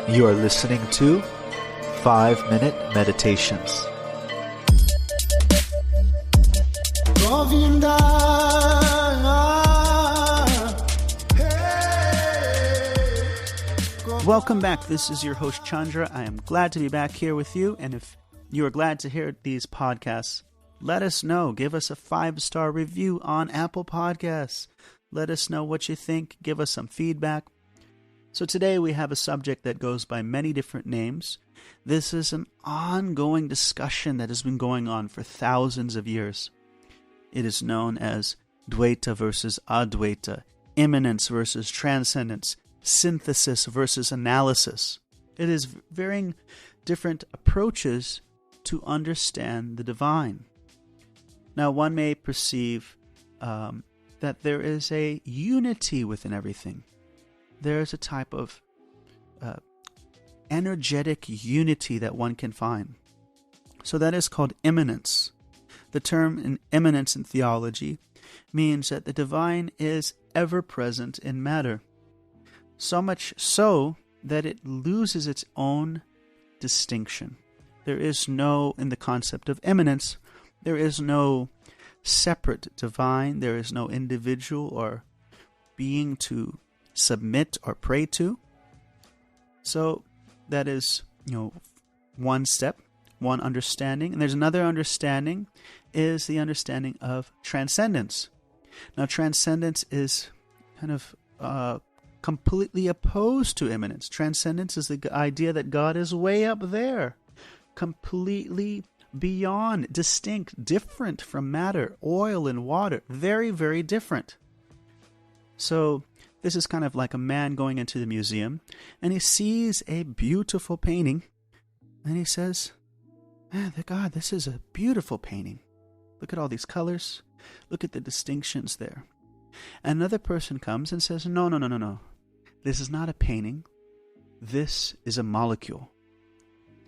You are listening to 5-Minute Meditations. Welcome back. This is your host Chandra. I am glad to be back here with you. And if you are glad to hear these podcasts, let us know. Give us a 5-star review on Apple Podcasts. Let us know what you think. Give us some feedback. So today we have a subject that goes by many different names. This is an ongoing discussion that has been going on for thousands of years. It is known as Dvaita versus Advaita, Immanence versus Transcendence, Synthesis versus Analysis. It is varying different approaches to understand the divine. Now, one may perceive that there is a unity within everything. There is a type of energetic unity that one can find. So that is called immanence. The term immanence in theology means that the divine is ever present in matter. So much so that it loses its own distinction. There is no, in the concept of immanence, there is no separate divine. There is no individual or being to submit or pray to. So that is, one step, one understanding. And there's another understanding, is the understanding of transcendence. Now, transcendence is kind of completely opposed to immanence. Transcendence is the idea that God is way up there, completely beyond, distinct, different from matter, oil and water, very, very different. So this is kind of like a man going into the museum, and he sees a beautiful painting, and he says, "Man, God, this is a beautiful painting. Look at all these colors. Look at the distinctions there." Another person comes and says, No. This is not a painting. This is a molecule.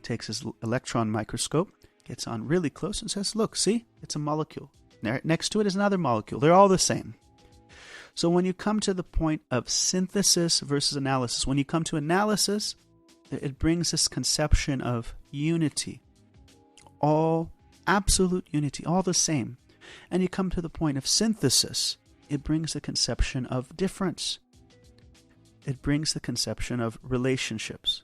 Takes his electron microscope, gets on really close and says, "Look, see? It's a molecule. Next to it is another molecule. They're all the same." So when you come to the point of synthesis versus analysis, when you come to analysis, it brings this conception of unity. All absolute unity, all the same. And you come to the point of synthesis, it brings the conception of difference. It brings the conception of relationships.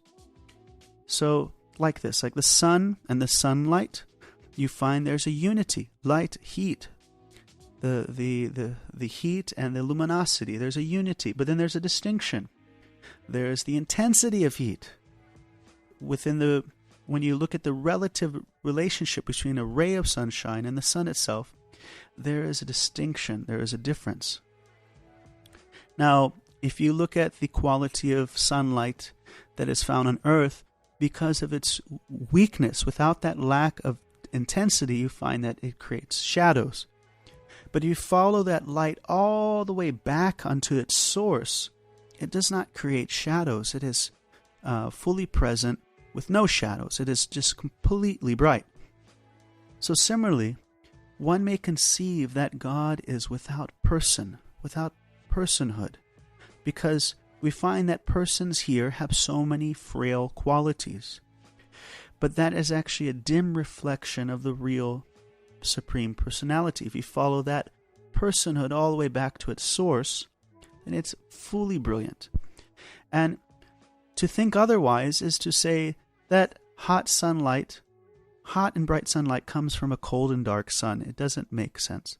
So like this, like the sun and the sunlight, you find there's a unity. Light, heat, the heat and the luminosity, there's a unity, but then there's a distinction. There's the intensity of heat. When you look at the relative relationship between a ray of sunshine and the sun itself, there is a distinction, there is a difference. Now, if you look at the quality of sunlight that is found on Earth, because of its weakness, without that lack of intensity, you find that it creates shadows. But if you follow that light all the way back onto its source, it does not create shadows. It is fully present with no shadows. It is just completely bright. So similarly, one may conceive that God is without person, without personhood, because we find that persons here have so many frail qualities. But that is actually a dim reflection of the real Supreme Personality. If you follow that personhood all the way back to its source, then it's fully brilliant. And to think otherwise is to say that hot and bright sunlight comes from a cold and dark sun. It doesn't make sense.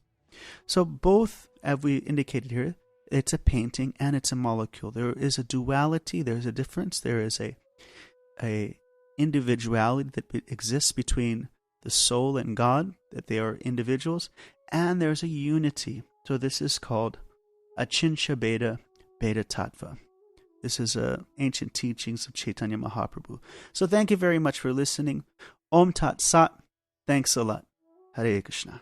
So both, as we indicated here, it's a painting and it's a molecule. There is a duality, there's a difference, there is a individuality that exists between the soul and God, that they are individuals, and there's a unity. So this is called Achincha Beta Tattva. This is ancient teachings of Chaitanya Mahaprabhu. So thank you very much for listening. Om Tat Sat. Thanks a lot. Hare Krishna.